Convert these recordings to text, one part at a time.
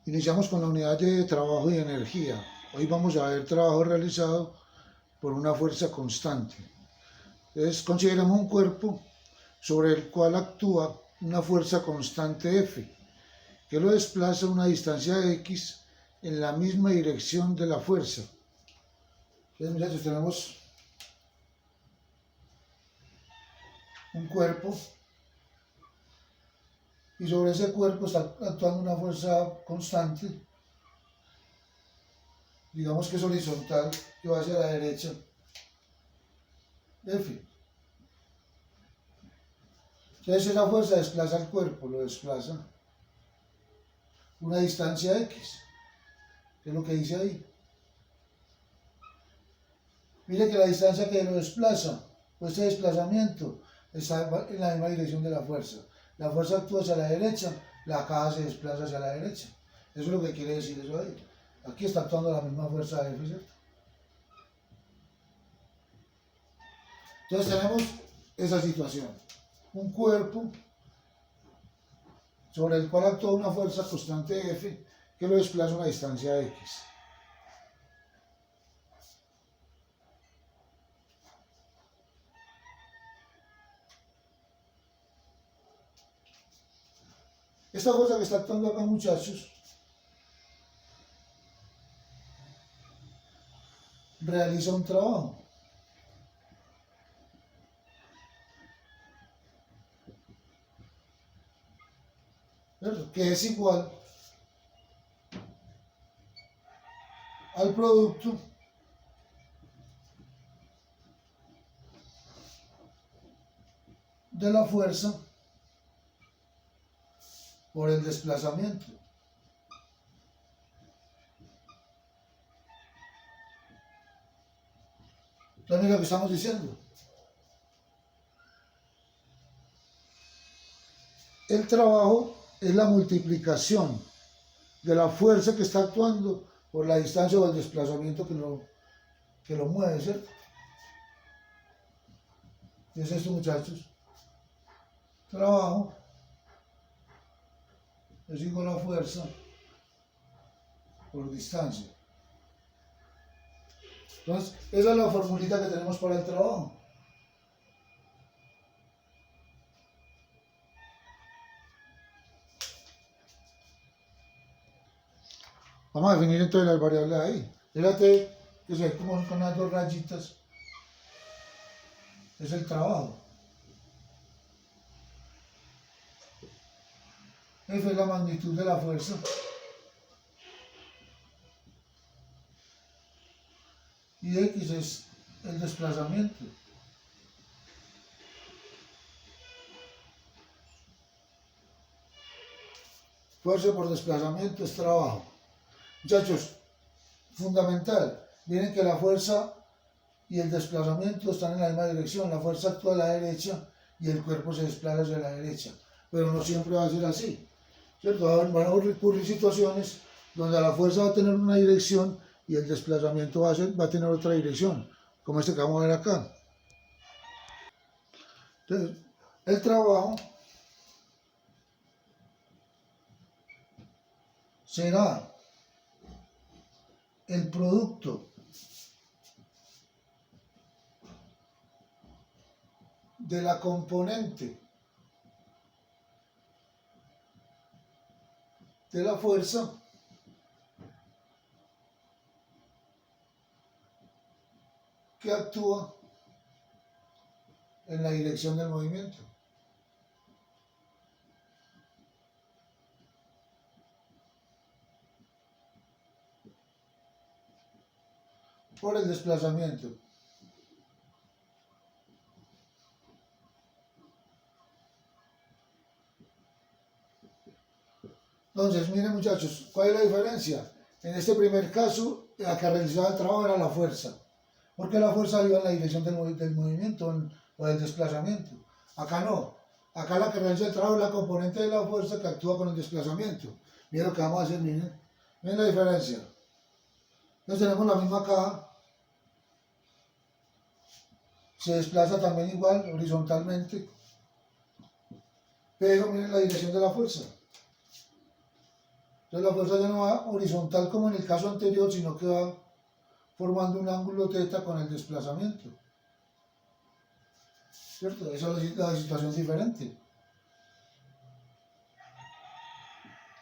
Iniciamos con la unidad de trabajo y energía. Hoy vamos a ver trabajo realizado por una fuerza constante. Entonces, consideramos un cuerpo sobre el cual actúa una fuerza constante F, que lo desplaza a una distancia X en la misma dirección de la fuerza. Entonces, muchachos, tenemos un cuerpo y sobre ese cuerpo está actuando una fuerza constante, digamos que es horizontal, que va hacia la derecha, F. Entonces esa fuerza desplaza el cuerpo, lo desplaza una distancia X, que es lo que dice ahí. Mire que la distancia que lo desplaza, pues este desplazamiento está en la misma dirección de la fuerza. La fuerza actúa hacia la derecha, la caja se desplaza hacia la derecha. Eso es lo que quiere decir eso ahí. Aquí está actuando la misma fuerza F, ¿cierto? Entonces tenemos esa situación. Un cuerpo sobre el cual actúa una fuerza constante F que lo desplaza a una distancia X. Esta fuerza que está actuando acá, muchachos, realiza un trabajo. ¿Cierto? Que es igual al producto de la fuerza por el desplazamiento. Entonces, lo que estamos diciendo. El trabajo es la multiplicación de la fuerza que está actuando por la distancia o el desplazamiento que lo mueve, ¿cierto? ¿Qué es esto, muchachos? Trabajo es igual a fuerza por distancia. Entonces, esa es la formulita que tenemos para el trabajo. Vamos a definir entonces las variables ahí. Fíjate que se ve como con las dos rayitas. Es el trabajo. F es la magnitud de la fuerza. Y X es el desplazamiento. Fuerza por desplazamiento es trabajo. Muchachos, fundamental. Miren que la fuerza y el desplazamiento están en la misma dirección. La fuerza actúa a la derecha y el cuerpo se desplaza hacia la derecha. Pero no siempre va a ser así, ¿cierto? Van a ocurrir situaciones donde la fuerza va a tener una dirección y el desplazamiento va a tener otra dirección, como este que vamos a ver acá. Entonces, el trabajo será el producto de la componente de la fuerza que actúa en la dirección del movimiento. Por el desplazamiento. Entonces, miren, muchachos, ¿cuál es la diferencia? En este primer caso, la que realizaba el trabajo era la fuerza, porque la fuerza iba en la dirección del movimiento o del desplazamiento. Acá no. Acá la que realiza el trabajo es la componente de la fuerza que actúa con el desplazamiento. Miren lo que vamos a hacer, miren. Miren la diferencia. Entonces tenemos la misma caja. Se desplaza también igual, horizontalmente. Pero miren la dirección de la fuerza. Entonces la fuerza ya no va horizontal como en el caso anterior, sino que va formando un ángulo θ con el desplazamiento. ¿Cierto? Esa es la situación diferente.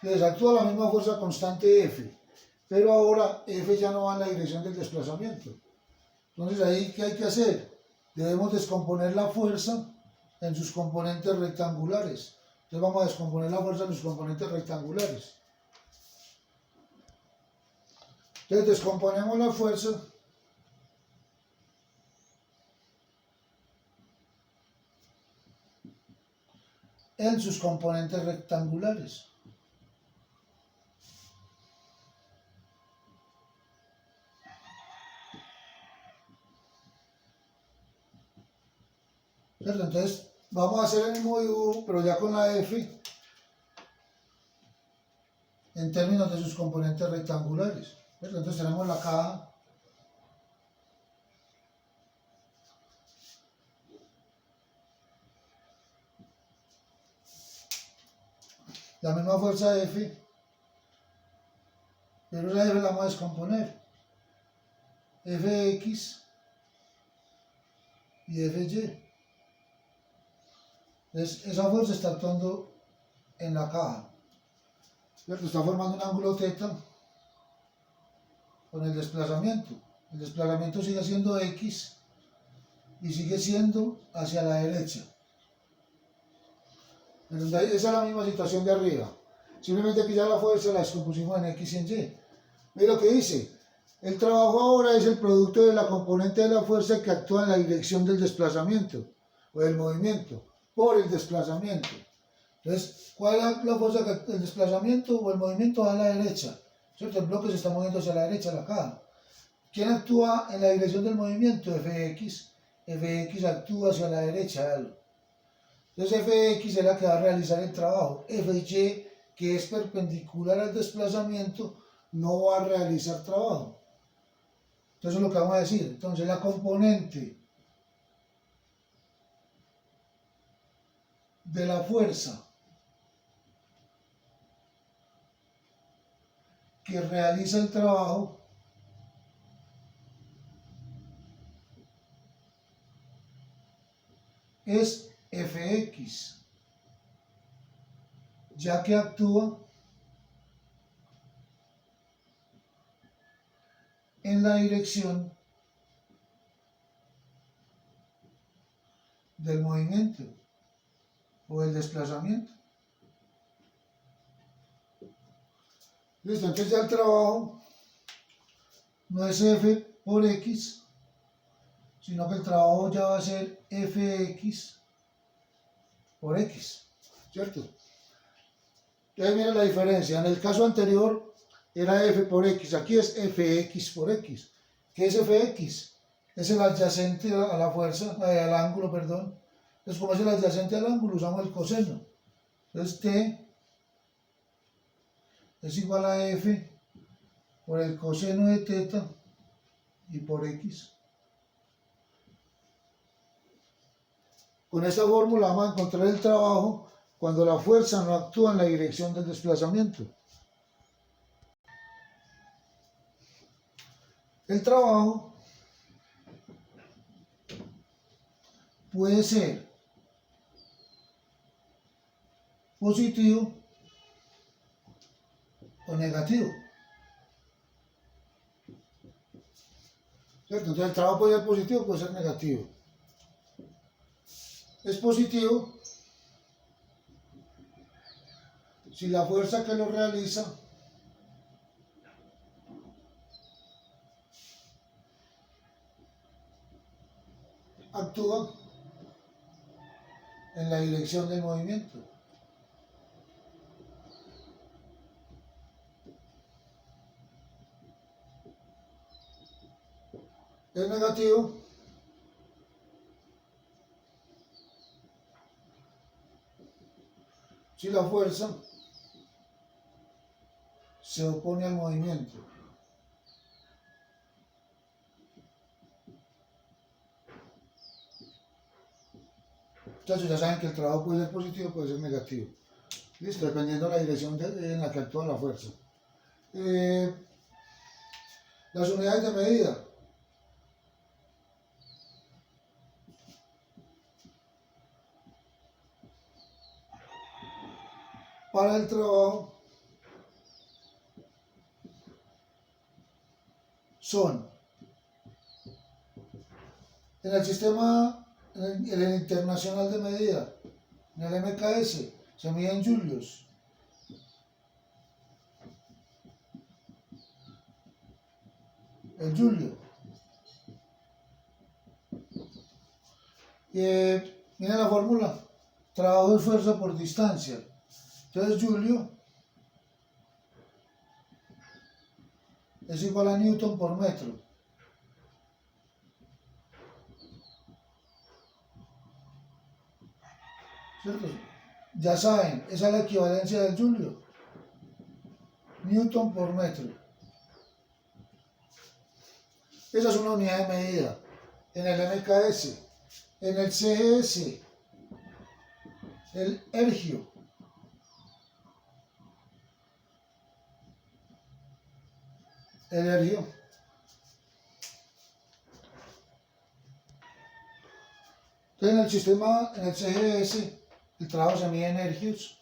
Entonces actúa la misma fuerza constante F, pero ahora F ya no va en la dirección del desplazamiento. Entonces ahí, ¿qué hay que hacer? Debemos descomponer la fuerza en sus componentes rectangulares. Entonces vamos a descomponer la fuerza en sus componentes rectangulares. Entonces descomponemos la fuerza en sus componentes rectangulares. ¿Cierto? Entonces vamos a hacer el mismo dibujo, pero ya con la F en términos de sus componentes rectangulares. ¿Cierto? Entonces tenemos la caja, la misma fuerza F, pero esa F la vamos a descomponer. Fx y Fy. Entonces esa fuerza está actuando en la caja. ¿Cierto? Está formando un ángulo θ con el desplazamiento. El desplazamiento sigue siendo X y sigue siendo hacia la derecha. Esa es la misma situación de arriba. Simplemente que ya la fuerza la descompusimos en X y en Y. Mira lo que dice. El trabajo ahora es el producto de la componente de la fuerza que actúa en la dirección del desplazamiento o del movimiento por el desplazamiento. Entonces, ¿cuál es la fuerza que actúa? El desplazamiento o el movimiento va a la derecha, ¿cierto? El bloque se está moviendo hacia la derecha, la caja. ¿Quién actúa en la dirección del movimiento? Fx. Fx actúa hacia la derecha. Entonces Fx es la que va a realizar el trabajo. Fy, que es perpendicular al desplazamiento, no va a realizar trabajo. Entonces es lo que vamos a decir. Entonces la componente de la fuerza que realiza el trabajo es Fx, ya que actúa en la dirección del movimiento o del desplazamiento. Listo, entonces ya el trabajo no es F por X, sino que el trabajo ya va a ser Fx por X, ¿cierto? Entonces mira la diferencia. En el caso anterior era F por X, aquí es Fx por X. ¿Qué es Fx? Es el adyacente a la fuerza, al ángulo, perdón. Entonces, como es el adyacente al ángulo, usamos el coseno. Entonces, T es igual a F por el coseno de θ y por X. Con esta fórmula vamos a encontrar el trabajo cuando la fuerza no actúa en la dirección del desplazamiento. El trabajo puede ser positivo o negativo. ¿Cierto? Entonces el trabajo puede ser positivo o puede ser negativo. Es positivo si la fuerza que lo realiza actúa en la dirección del movimiento. Es negativo si la fuerza se opone al movimiento. Entonces ya saben que el trabajo puede ser positivo o puede ser negativo. Listo, dependiendo de la dirección en la que actúa la fuerza. Las unidades de medida. Para el trabajo son, en el sistema, en el internacional de medida, en el MKS, se mide en julios. El julio. Mira la fórmula, trabajo de fuerza por distancia. Entonces julio es igual a Newton por metro. ¿Cierto? Ya saben, esa es la equivalencia del julio. Newton por metro. Esa es una unidad de medida. En el MKS, en el CGS, el ergio. El ergio. Entonces en el sistema, en el CGS, el trabajo se mide en ergios.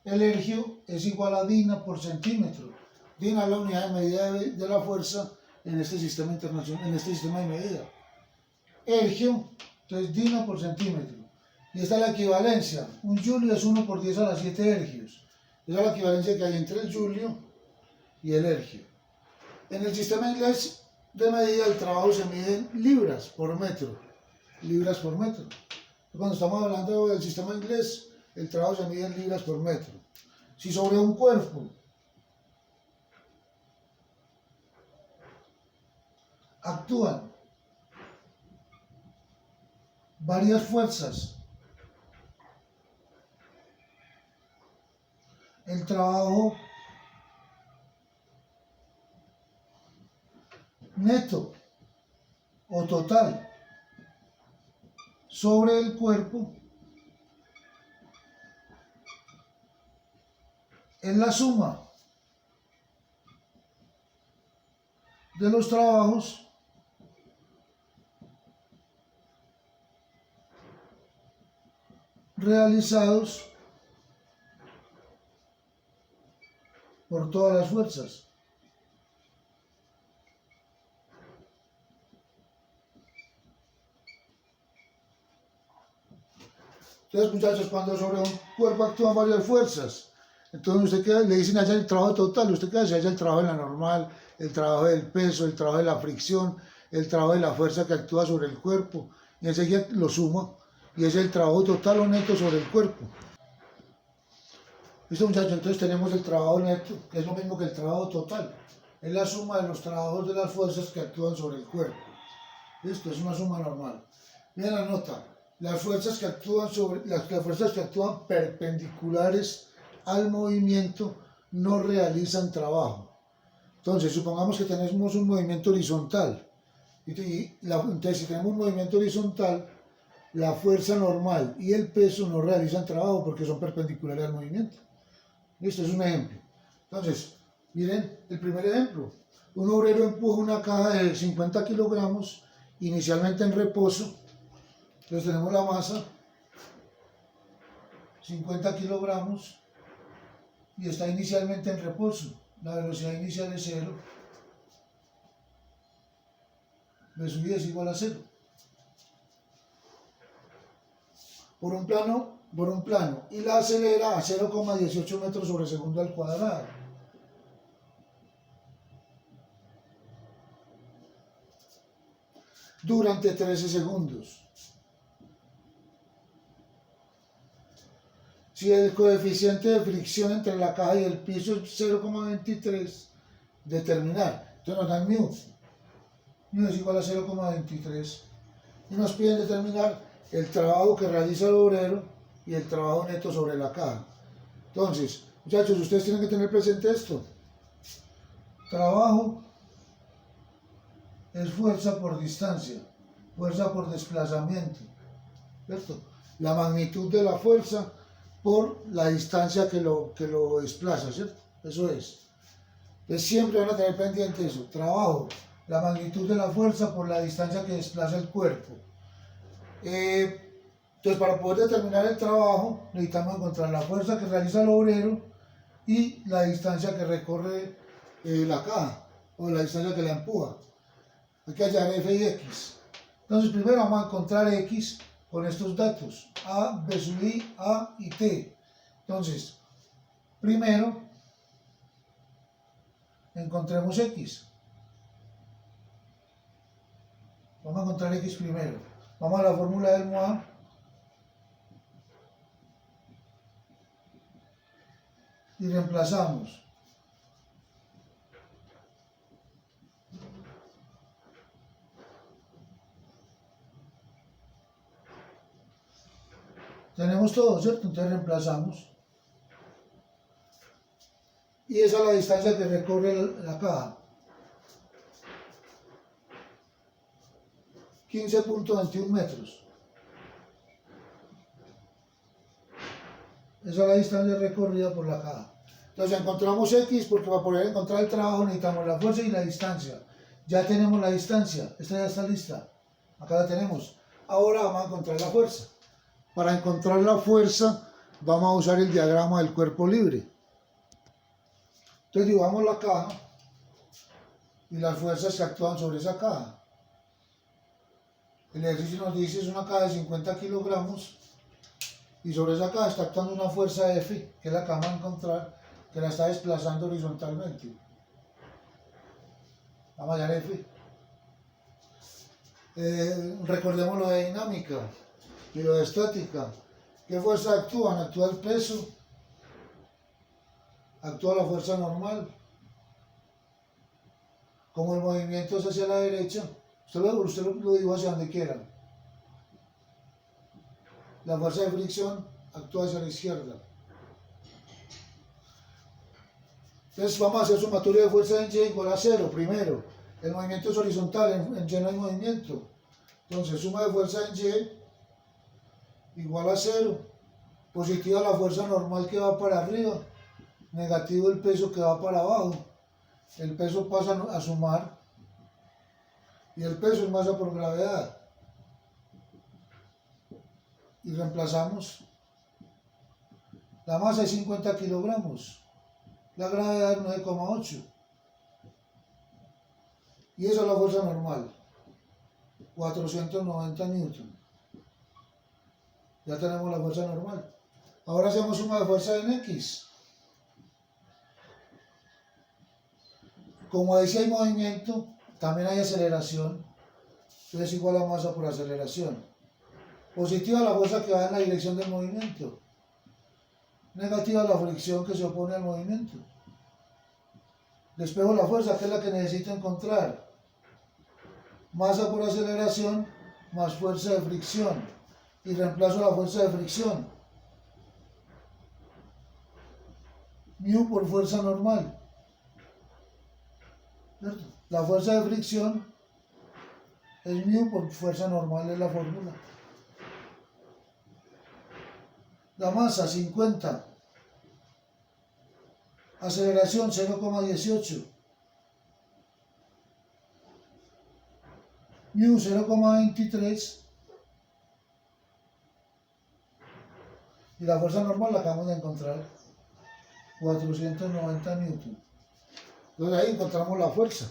El ergio es igual a Dina por centímetro. Dina es la unidad de medida de la fuerza en este sistema internacional, en este sistema de medida. Ergio, entonces Dina por centímetro. Y esta es la equivalencia. Un julio es 1 por 10 a la 7 ergios. Esa es la equivalencia que hay entre el julio y el ergio. En el sistema inglés de medida el trabajo se mide en libras por metro. Libras por metro. Cuando estamos hablando del sistema inglés, el trabajo se mide en libras por metro. Si sobre un cuerpo actúan varias fuerzas, el trabajo neto o total sobre el cuerpo es la suma de los trabajos realizados por todas las fuerzas. Entonces, muchachos, cuando sobre un cuerpo actúan varias fuerzas, entonces le dicen allá el trabajo total, usted qué hace allá el trabajo de la normal, el trabajo del peso, el trabajo de la fricción, el trabajo de la fuerza que actúa sobre el cuerpo, y enseguida lo suma, y es el trabajo total o neto sobre el cuerpo. ¿Listo, muchachos? Entonces tenemos el trabajo neto, que es lo mismo que el trabajo total. Es la suma de los trabajos de las fuerzas que actúan sobre el cuerpo. Listo, es una suma normal. Miren la nota. Las fuerzas que actúan perpendiculares al movimiento no realizan trabajo. Entonces, supongamos que tenemos un movimiento horizontal. Entonces, si tenemos un movimiento horizontal, la fuerza normal y el peso no realizan trabajo porque son perpendiculares al movimiento. Listo, es un ejemplo. Entonces, miren el primer ejemplo. Un obrero empuja una caja de 50 kilogramos inicialmente en reposo. Entonces tenemos la masa, 50 kilogramos, y está inicialmente en reposo. La velocidad inicial es 0. De subida es igual a 0. Por un plano, y la acelera a 0,18 metros sobre segundo al cuadrado. Durante 13 segundos. Si el coeficiente de fricción entre la caja y el piso es 0,23, determinar. Entonces nos dan μ. μ es igual a 0,23. Y nos piden determinar el trabajo que realiza el obrero y el trabajo neto sobre la caja. Entonces, muchachos, ustedes tienen que tener presente esto. Trabajo es fuerza por distancia, fuerza por desplazamiento, ¿cierto? La magnitud de la fuerza por la distancia que lo desplaza, ¿cierto? Eso es. Entonces siempre van a tener pendiente eso. Trabajo, la magnitud de la fuerza por la distancia que desplaza el cuerpo. Entonces para poder determinar el trabajo necesitamos encontrar la fuerza que realiza el obrero y la distancia que recorre la caja o la distancia que la empuja. Hay que hallar F y X. Entonces primero vamos a encontrar X con estos datos, A, B sub I, A y T. Entonces, primero encontremos X. Vamos a encontrar X primero. Vamos a la fórmula del MOA. Y reemplazamos. Tenemos todo, ¿cierto? Entonces reemplazamos. Y esa es la distancia que recorre la caja. 15.21 metros. Esa es la distancia recorrida por la caja. Entonces encontramos X porque para poder encontrar el trabajo necesitamos la fuerza y la distancia. Ya tenemos la distancia, esta ya está lista. Acá la tenemos. Ahora vamos a encontrar la fuerza. Para encontrar la fuerza vamos a usar el diagrama del cuerpo libre. Entonces dibujamos la caja y las fuerzas que actúan sobre esa caja. El ejercicio nos dice es una caja de 50 kilogramos y sobre esa caja está actuando una fuerza F, que es la que vamos a encontrar, que la está desplazando horizontalmente. Vamos a hallar F. Recordemos lo de dinámica y lo de estática. ¿Qué fuerza actúan? Actúa el peso, actúa la fuerza normal. Como el movimiento es hacia la derecha, usted lo dijo hacia donde quiera. La fuerza de fricción actúa hacia la izquierda. Entonces vamos a hacer sumatoria de fuerza en Y igual a 0 primero. El movimiento es horizontal, en Y no hay movimiento. Entonces suma de fuerza en Y igual a 0. Positiva la fuerza normal que va para arriba. Negativo el peso que va para abajo. El peso pasa a sumar. Y el peso es masa por gravedad. Y reemplazamos. La masa es 50 kilogramos. La gravedad es 9,8. Y esa es la fuerza normal. 490 newton. Ya tenemos la fuerza normal. Ahora hacemos suma de fuerza en X. Como ahí sí hay movimiento, también hay aceleración. Entonces es igual a masa por aceleración. Positiva la fuerza que va en la dirección del movimiento. Negativa la fricción que se opone al movimiento. Despejo la fuerza, que es la que necesito encontrar. Masa por aceleración más fuerza de fricción. Y reemplazo la fuerza de fricción. Mu por fuerza normal. ¿Cierto? La fuerza de fricción es mu por fuerza normal, es la fórmula. La masa 50. Aceleración 0,18. Mu 0,23. Y la fuerza normal la acabamos de encontrar. 490 newton. Entonces ahí encontramos la fuerza.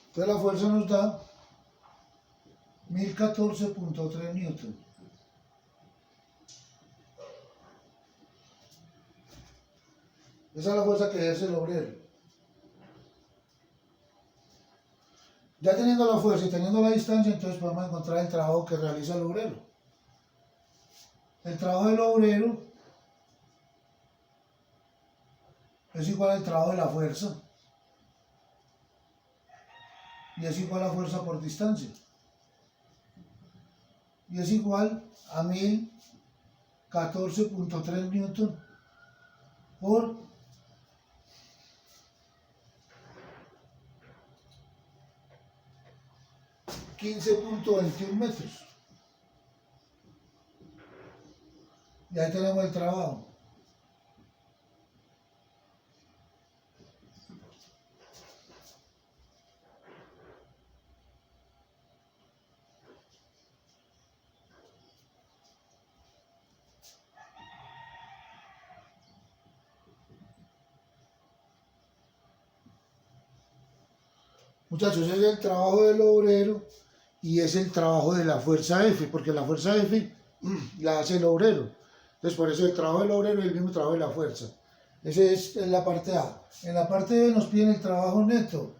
Entonces la fuerza nos da 1014.3 newton. Esa es la fuerza que ejerce el obrero. Ya teniendo la fuerza y teniendo la distancia, entonces podemos encontrar el trabajo que realiza el obrero. El trabajo del obrero es igual al trabajo de la fuerza. Y es igual a fuerza por distancia. Y es igual a 1014.3 newton por 15.21 metros. Y ahí tenemos el trabajo. Muchachos, ese es el trabajo del obrero y es el trabajo de la fuerza F, porque la fuerza F la hace el obrero. Entonces, por eso el trabajo del obrero es el mismo trabajo de la fuerza. Ese es en la parte A. En la parte B nos piden el trabajo neto.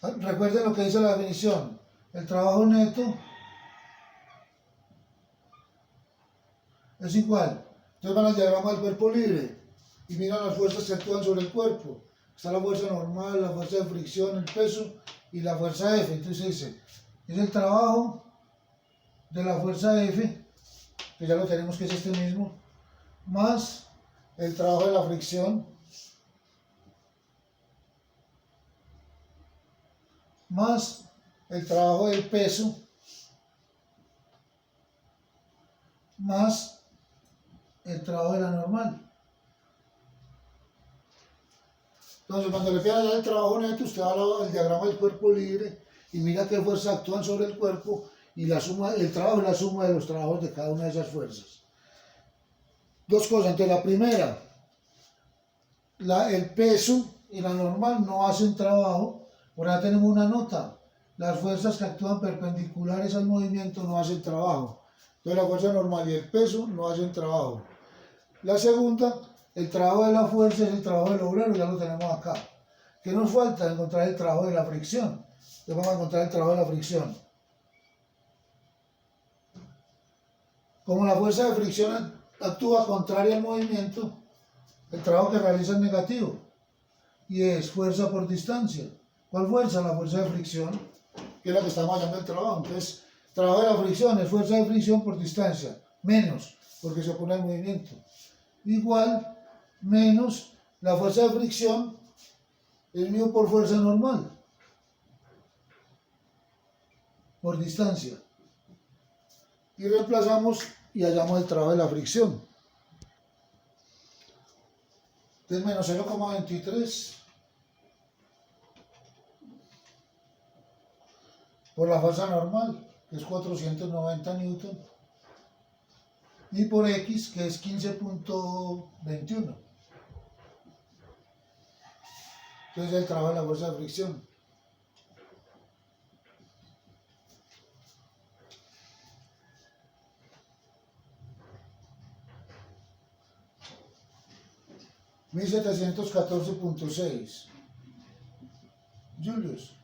Recuerden lo que dice la definición. El trabajo neto es igual. Entonces van al diagrama del cuerpo libre y miran las fuerzas que actúan sobre el cuerpo. Está la fuerza normal, la fuerza de fricción, el peso y la fuerza F. Entonces dice, es el trabajo de la fuerza F, que ya lo tenemos que es este mismo, más el trabajo de la fricción, más el trabajo del peso, más el trabajo de la normal. Entonces, cuando le pidan el trabajo neto, usted va al diagrama del cuerpo libre y mira qué fuerzas actúan sobre el cuerpo y la suma, el trabajo es la suma de los trabajos de cada una de esas fuerzas. Dos cosas. Entonces, la primera, el peso y la normal no hacen trabajo. Por ahí tenemos una nota. Las fuerzas que actúan perpendiculares al movimiento no hacen trabajo. Entonces, la fuerza normal y el peso no hacen trabajo. La segunda, el trabajo de la fuerza es el trabajo del obrero, ya lo tenemos acá. ¿Qué nos falta? Encontrar el trabajo de la fricción. Entonces vamos a encontrar el trabajo de la fricción. Como la fuerza de fricción actúa contraria al movimiento, el trabajo que realiza es negativo. Y es fuerza por distancia. ¿Cuál fuerza? La fuerza de fricción, que es la que estamos hallando el trabajo. Entonces, trabajo de la fricción es fuerza de fricción por distancia, menos, porque se opone al movimiento. Igual, menos la fuerza de fricción es mu por fuerza normal, por distancia. Y reemplazamos y hallamos el trabajo de la fricción. Entonces, menos 0,23 por la fuerza normal, que es 490 newton, y por X, que es 15.21. Entonces el trabajo de la fuerza de fricción. $1,714.6 Julius.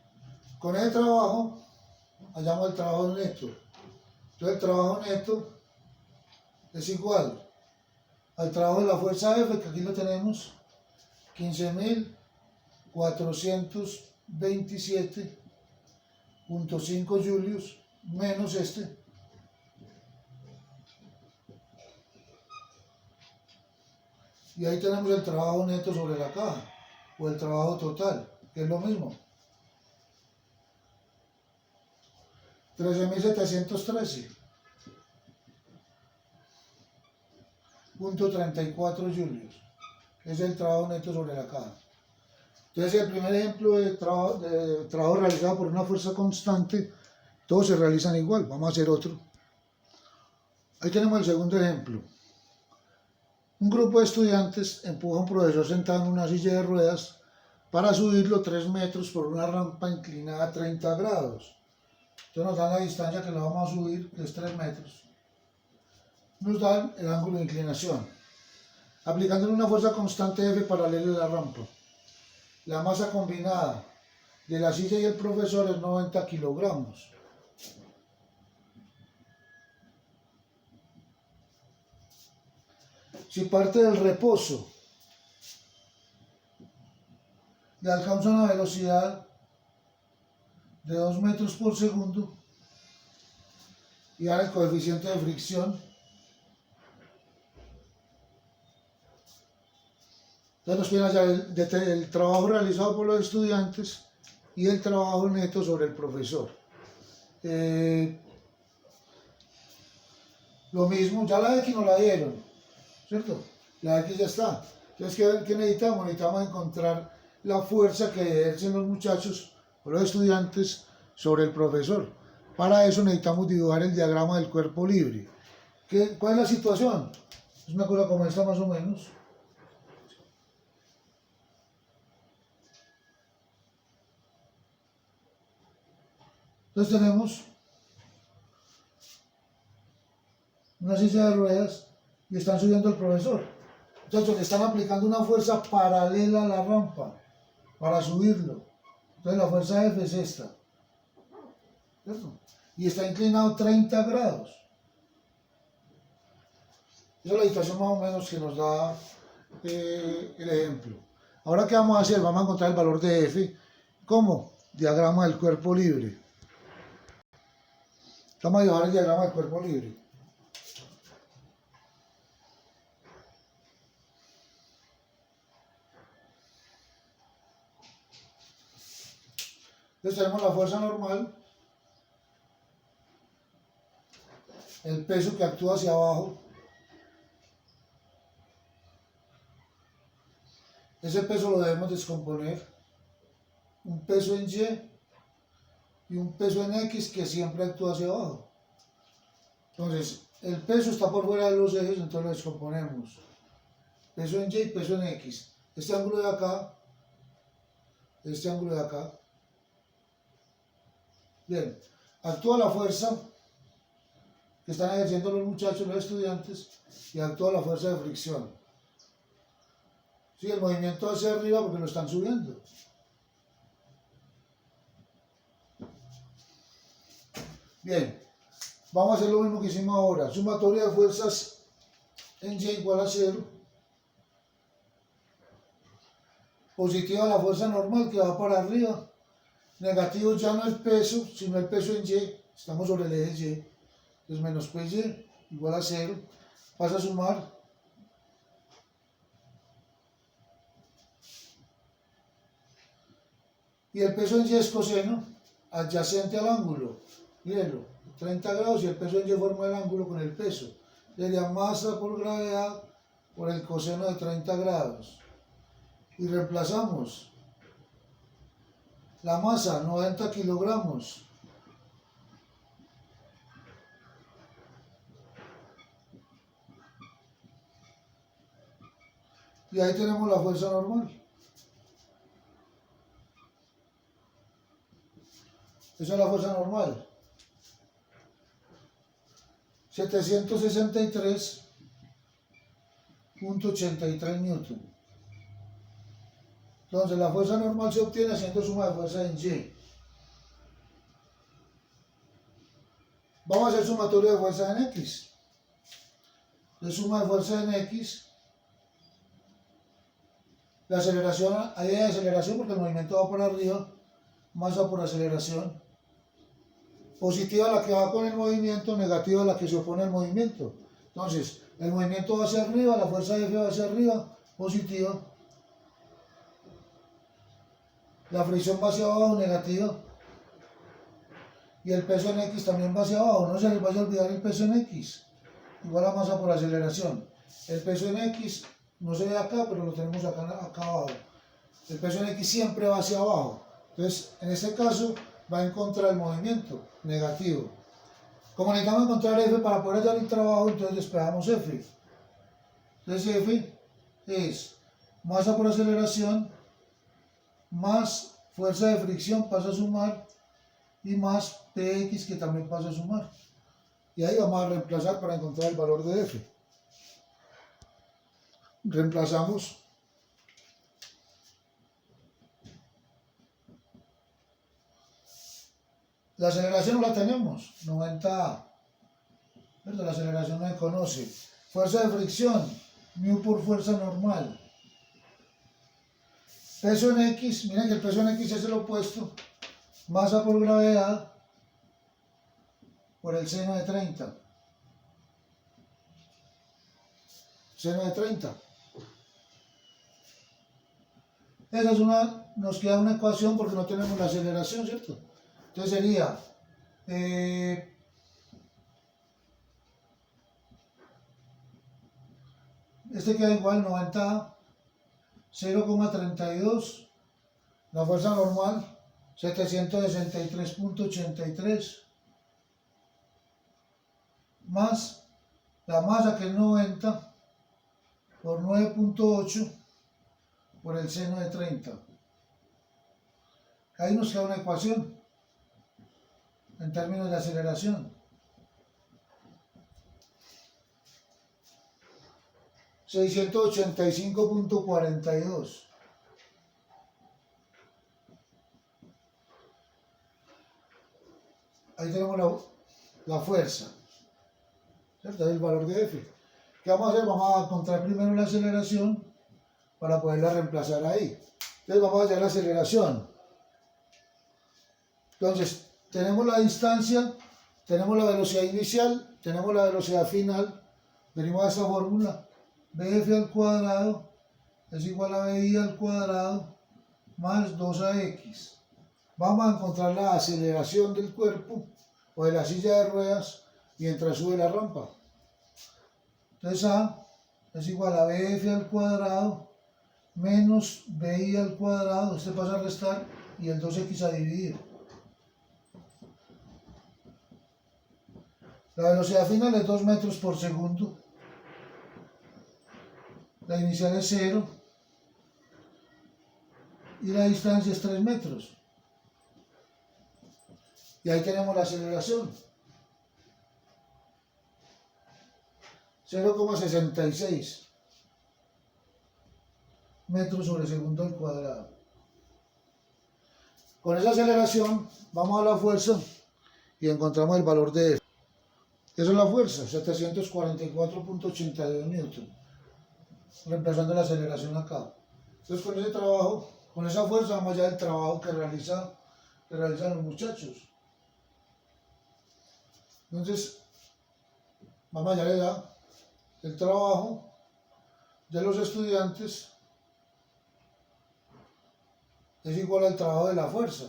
Con ese trabajo hallamos el trabajo neto. Entonces el trabajo neto es igual al trabajo de la fuerza F, que aquí lo tenemos, 15.427.5 Julius, menos este, y ahí tenemos el trabajo neto sobre la caja, o el trabajo total, que es lo mismo. 13.713.34 Julius. Es el trabajo neto sobre la caja. Entonces, el primer ejemplo de trabajo realizado por una fuerza constante, todos se realizan igual. Vamos a hacer otro. Ahí tenemos el segundo ejemplo. Un grupo de estudiantes empuja a un profesor sentado en una silla de ruedas para subirlo 3 metros por una rampa inclinada a 30 grados. Entonces nos dan la distancia que lo vamos a subir, que es 3 metros. Nos dan el ángulo de inclinación. Aplicando una fuerza constante F paralela a la rampa. La masa combinada de la silla y el profesor es 90 kilogramos. Si parte del reposo y alcanza una velocidad de 2 metros por segundo y ahora el coeficiente de fricción, entonces nos piden hallar el trabajo realizado por los estudiantes y el trabajo neto sobre el profesor. Lo mismo, ya la X nos la dieron. ¿cierto? La X ya está. Entonces, ¿qué necesitamos? Necesitamos encontrar la fuerza que ejercen los muchachos o los estudiantes sobre el profesor. Para eso necesitamos dibujar el diagrama del cuerpo libre. ¿Cuál es la situación? Es una cosa como esta más o menos. Entonces tenemos una silla de ruedas y están subiendo al profesor. Muchachos, le están aplicando una fuerza paralela a la rampa para subirlo. Entonces la fuerza F es esta, ¿cierto? Y está inclinado 30 grados. Esa es la situación más o menos que nos da el ejemplo. Ahora, ¿qué vamos a hacer? Vamos a encontrar el valor de F. ¿Cómo? Diagrama del cuerpo libre. Vamos a dibujar el diagrama del cuerpo libre. Entonces tenemos la fuerza normal, el peso que actúa hacia abajo. Ese peso lo debemos descomponer. Un peso en Y un peso en X que siempre actúa hacia abajo. Entonces, el peso está por fuera de los ejes, entonces lo descomponemos. Peso en Y y peso en X. Este ángulo de acá, este ángulo de acá. Bien, actúa la fuerza que están ejerciendo los muchachos, los estudiantes, y actúa la fuerza de fricción. Sí, el movimiento hacia arriba porque lo están subiendo. Bien, vamos a hacer lo mismo que hicimos ahora. Sumatoria de fuerzas en Y igual a 0. Positiva la fuerza normal que va para arriba. Negativo ya no el peso, sino el peso en Y. Estamos sobre el eje Y. Entonces menos PY igual a 0. Pasa a sumar. Y el peso en Y es coseno adyacente al ángulo. Mírenlo, 30 grados y el peso en Y forma el ángulo con el peso. Sería masa por gravedad por el coseno de 30 grados. Y reemplazamos la masa, 90 kilogramos. Y ahí tenemos la fuerza normal. Esa es la fuerza normal. 763.83 newton. Entonces la fuerza normal se obtiene haciendo suma de fuerza en Y. Vamos a hacer sumatoria de fuerza en X. De suma de fuerza en X. La aceleración, ahí hay aceleración porque el movimiento va por arriba. Masa por aceleración. Positiva la que va con el movimiento, negativa la que se opone al movimiento. Entonces, el movimiento va hacia arriba, la fuerza F va hacia arriba, positiva. La fricción va hacia abajo, negativa. Y el peso en X también va hacia abajo. No se les vaya a olvidar el peso en X. Igual a masa por aceleración. El peso en X no se ve acá, pero lo tenemos acá abajo. El peso en X siempre va hacia abajo. Entonces, en este caso, va en contra del movimiento, negativo. Como necesitamos encontrar F para poder hallar el trabajo, entonces despejamos F. Entonces F es masa por aceleración más fuerza de fricción pasa a sumar y más Px que también pasa a sumar. Y ahí vamos a reemplazar para encontrar el valor de F. Reemplazamos. La aceleración no la tenemos, 90A. ¿Verdad? La aceleración no se conoce. Fuerza de fricción, μ por fuerza normal. Peso en X, miren que el peso en X es el opuesto. Masa por gravedad por el seno de 30. Seno de 30. Esa es nos queda una ecuación porque no tenemos la aceleración, ¿cierto? Entonces sería este queda igual 90, 0,32, la fuerza normal 763,83 más la masa que es 90 por 9,8 por el seno de 30. Ahí nos queda una ecuación en términos de aceleración. 685,42. Ahí tenemos la fuerza, ¿cierto? El valor de F. ¿Qué vamos a hacer? Vamos a encontrar primero la aceleración para poderla reemplazar ahí. Entonces vamos a hacer la aceleración. Entonces, tenemos la distancia, tenemos la velocidad inicial, tenemos la velocidad final. Venimos a esta fórmula. BF al cuadrado es igual a BI al cuadrado más 2AX. Vamos a encontrar la aceleración del cuerpo o de la silla de ruedas mientras sube la rampa. Entonces A es igual a BF al cuadrado menos BI al cuadrado, este pasa a restar y el 2X a dividir. La velocidad final es 2 metros por segundo. La inicial es 0 y la distancia es 3 metros. Y ahí tenemos la aceleración. 0,66 metros sobre segundo al cuadrado. Con esa aceleración vamos a la fuerza y encontramos el valor de F. Esa es la fuerza, 744,82 newton. Reemplazando la aceleración acá. Entonces con ese trabajo, con esa fuerza vamos allá del trabajo que realizan los muchachos. Entonces, vamos allá allá. El trabajo de los estudiantes es igual al trabajo de la fuerza.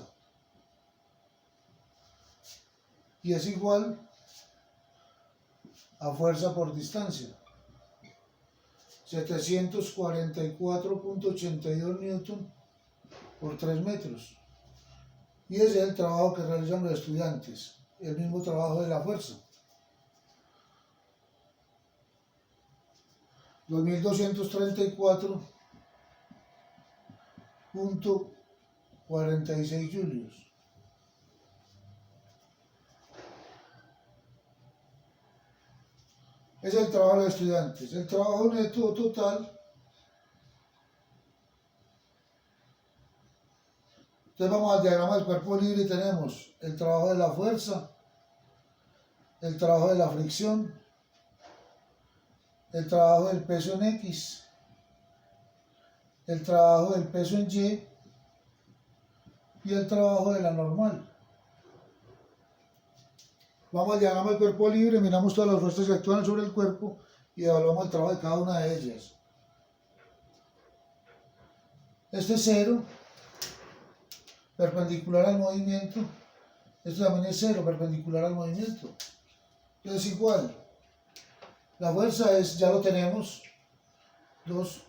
Y es igual a fuerza por distancia. 744,82 newton por 3 metros. Y ese es el trabajo que realizan los estudiantes, el mismo trabajo de la fuerza. 2234,46 julios. Es el trabajo de los estudiantes. El trabajo neto total. Entonces vamos al diagrama del cuerpo libre y tenemos el trabajo de la fuerza, el trabajo de la fricción, el trabajo del peso en X, el trabajo del peso en Y y el trabajo de la normal. Vamos al diagrama del cuerpo libre, miramos todas las fuerzas que actúan sobre el cuerpo y evaluamos el trabajo de cada una de ellas. Este es 0, perpendicular al movimiento. Este también es 0, perpendicular al movimiento. Entonces igual, la fuerza es, ya lo tenemos, 2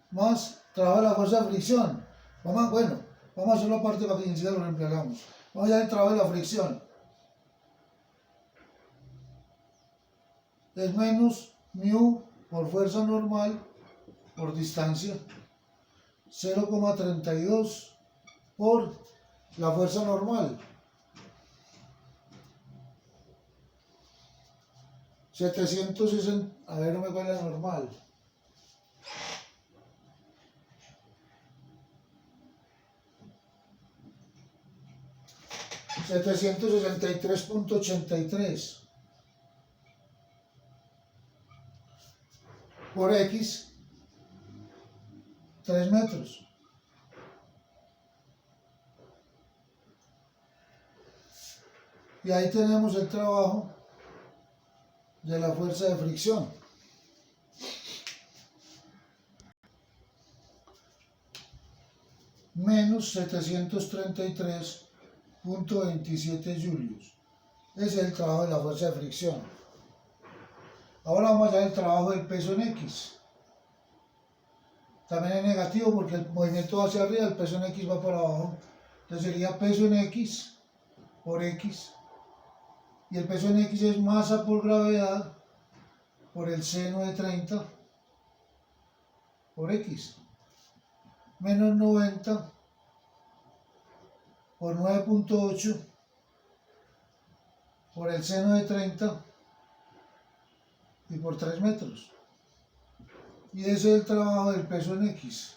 más trabajo de la fuerza de fricción. Vamos a hacerlo aparte para que ni siquiera lo reemplazamos. Vamos a ver el trabajo de la fricción. Es menos mu por fuerza normal por distancia. 0,32 por la fuerza normal. 760, a ver, no me cuál es la normal. 763,83 por X, 3 metros. Y ahí tenemos el trabajo de la fuerza de fricción. Menos 733,27 julios. Ese es el trabajo de la fuerza de fricción. Ahora vamos a hallar el trabajo del peso en X. También es negativo porque el movimiento va hacia arriba, el peso en X va para abajo. Entonces sería peso en X por X. Y el peso en X es masa por gravedad por el seno de 30 por X. Menos 90 por 9.8 por el seno de 30 y por 3 metros. Y ese es el trabajo del peso en X.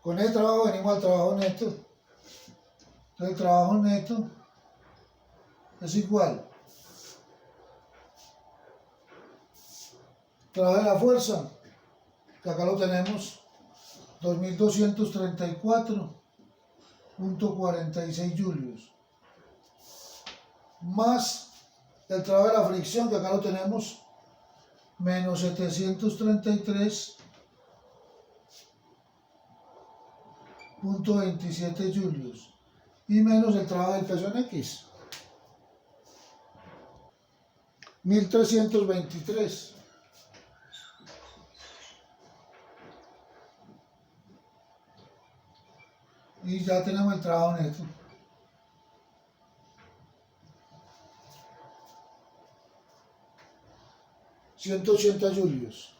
Con ese trabajo venimos al trabajo neto. Entonces el trabajo neto es igual. Trabajo de la fuerza, que acá lo tenemos, 2234.46 julios. Más el trabajo de la fricción, que acá lo tenemos, menos 733.27 julios. Y menos el trabajo del peso en X, 1323. Y ya tenemos el trabajo neto. $180 julios.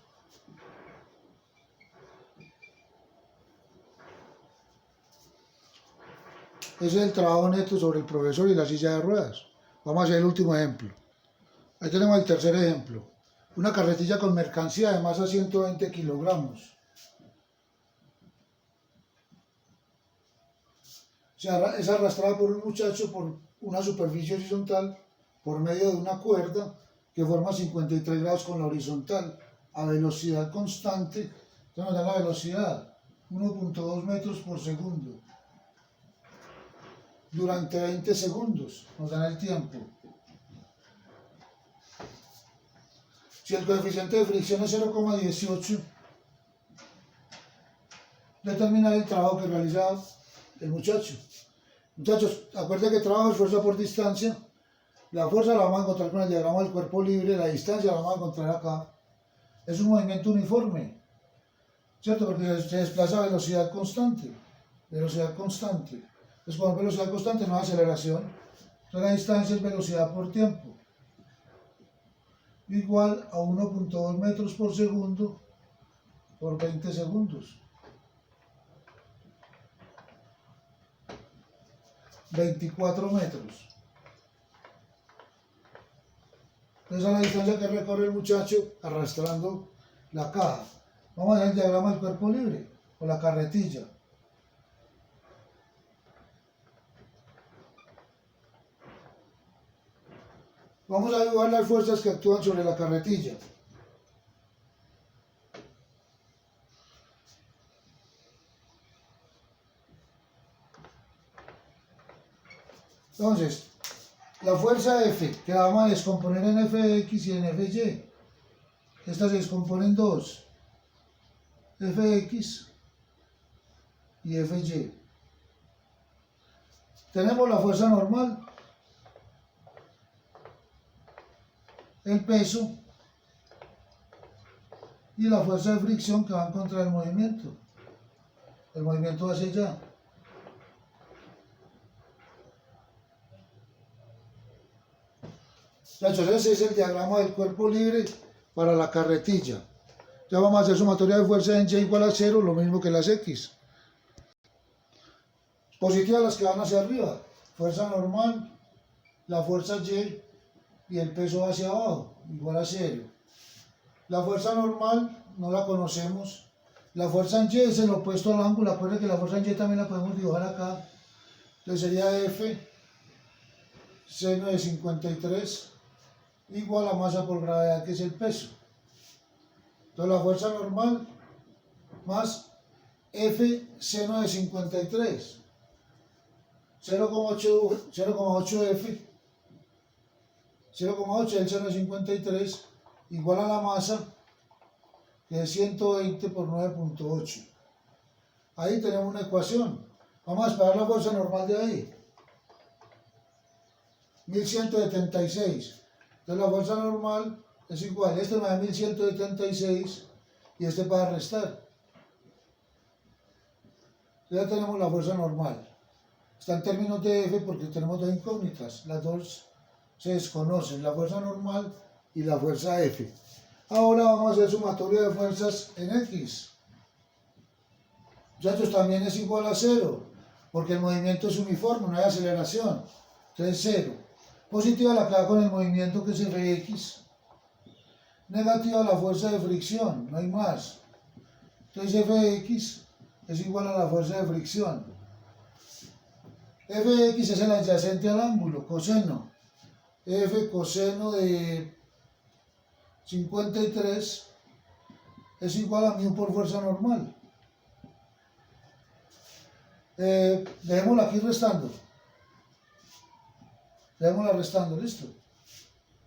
Ese es el trabajo neto sobre el profesor y la silla de ruedas. Vamos a hacer el último ejemplo. Ahí tenemos el tercer ejemplo. Una carretilla con mercancía de masa 120 kilogramos. Es arrastrada por un muchacho por una superficie horizontal por medio de una cuerda que forma 53 grados con la horizontal a velocidad constante. Entonces nos da la velocidad, 1.2 metros por segundo. Durante 20 segundos nos dan el tiempo. Si el coeficiente de fricción es 0,18, determinar el trabajo que realiza el muchacho. Muchachos, acuérdense que trabajo es fuerza por distancia. La fuerza la vamos a encontrar con el diagrama del cuerpo libre, la distancia la vamos a encontrar acá. Es un movimiento uniforme, ¿cierto? Porque se desplaza a velocidad constante. Velocidad constante. Entonces, cuando hay velocidad constante no hay aceleración. Entonces, la distancia es velocidad por tiempo. Igual a 1.2 metros por segundo por 20 segundos. 24 metros. Esa es la distancia que recorre el muchacho arrastrando la caja. Vamos a ver el diagrama del cuerpo libre o la carretilla. Vamos a dibujar las fuerzas que actúan sobre la carretilla. Entonces, la fuerza F, que la vamos a descomponer en Fx y en Fy. Esta se descompone en dos, Fx y Fy. Tenemos la fuerza normal, el peso y la fuerza de fricción que van contra el movimiento. El movimiento hacia allá. Entonces ese es el diagrama del cuerpo libre para la carretilla. Ya vamos a hacer sumatoria de fuerza en Y igual a 0, lo mismo que las X. Positivas las que van hacia arriba. Fuerza normal, la fuerza y el peso hacia abajo, igual a 0. La fuerza normal no la conocemos. La fuerza en Y es el opuesto al ángulo. Acuérdense que la fuerza en Y también la podemos dibujar acá. Entonces sería F seno de 53 igual a masa por gravedad, que es el peso. Entonces la fuerza normal más F seno de 53, 0,8 F, 0,8 el seno de 53 igual a la masa, que es 120 por 9.8. Ahí tenemos una ecuación. Vamos a esperar la fuerza normal de ahí. 1176 Entonces la fuerza normal es igual, este me da 1176 y este para restar. Ya tenemos la fuerza normal. Está en términos de F porque tenemos dos incógnitas, las dos se desconocen, la fuerza normal y la fuerza F. Ahora vamos a hacer sumatoria de fuerzas en X. Muchachos, también es igual a 0, porque el movimiento es uniforme, no hay aceleración. Entonces 0. Positiva la clave con el movimiento que es Fx. Negativa la fuerza de fricción, no hay más. Entonces Fx es igual a la fuerza de fricción. Fx es el adyacente al ángulo, coseno. F coseno de 53 es igual a μ por fuerza normal. Dejémosla aquí restando. Dejémosla restando, listo.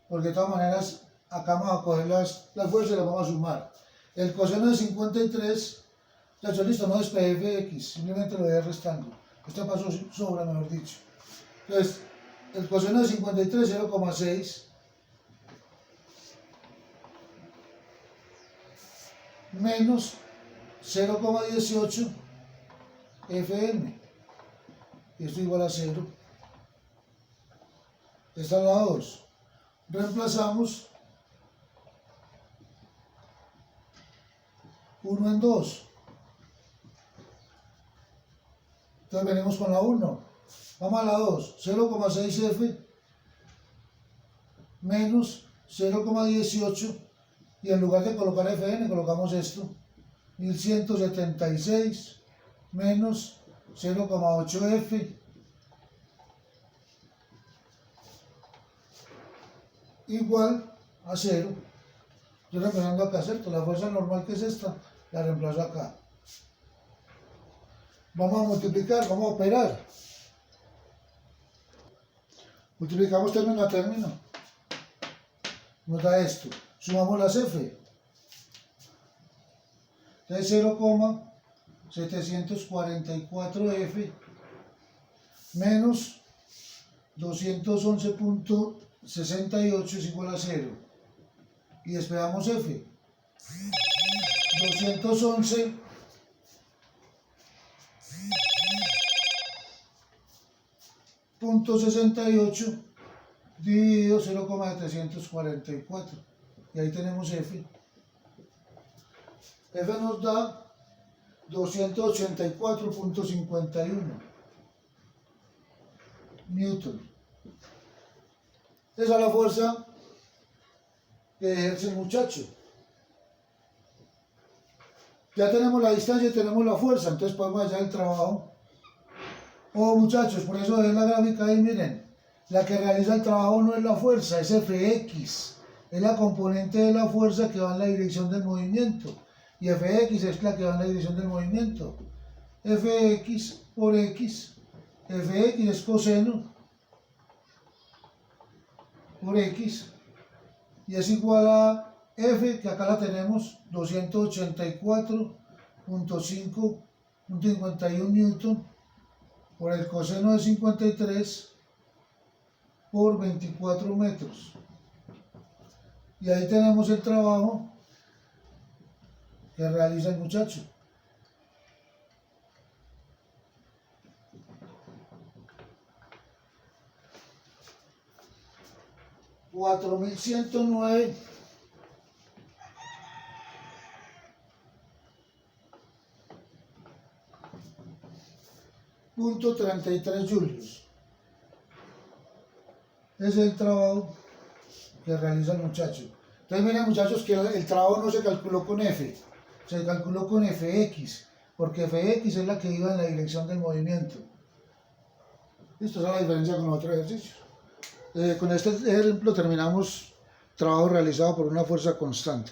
Porque de todas maneras, acá vamos a coger las fuerzas y las vamos a sumar. El coseno de 53, ya hecho, listo, no despeje Fx, simplemente lo voy a ir restando. Este paso sobra, mejor dicho. Entonces, el coseno de 53 es 0,6 menos 0,18 Fm. Y esto igual a 0. Esta es la 2. Reemplazamos 1 en 2. Entonces venimos con la 1. Vamos a la 2. 0,6 F menos 0,18. Y en lugar de colocar Fn, colocamos esto. 1176 menos 0,8 F igual a 0. Estoy reemplazando acá, ¿cierto? La fuerza normal que es esta, la reemplazo acá. Vamos a multiplicar, vamos a operar. Multiplicamos término a término. Nos da esto. Sumamos las F. Entonces 0,744 F menos 211.68 es igual a 0. Y despejamos F. 211.68 dividido 0,744. Y ahí tenemos F. F nos da 284.51 Newton. Esa es la fuerza que ejerce el muchacho. Ya tenemos la distancia y tenemos la fuerza, entonces podemos hallar el trabajo. Oh muchachos, por eso es la gráfica ahí, miren. La que realiza el trabajo no es la fuerza, es Fx. Es la componente de la fuerza que va en la dirección del movimiento. Y Fx es la que va en la dirección del movimiento. Fx por x. Fx es coseno por x. Y es igual a F, que acá la tenemos, 284.551 Newton por el coseno de 53 por 24 metros. Y ahí tenemos el trabajo que realiza el muchacho. .33 julios. Ese es el trabajo que realiza el muchacho. Entonces miren muchachos que el trabajo no se calculó con F, se calculó con Fx, porque Fx es la que iba en la dirección del movimiento. Esto es la diferencia con otro ejercicio. Con este ejemplo terminamos trabajo realizado por una fuerza constante.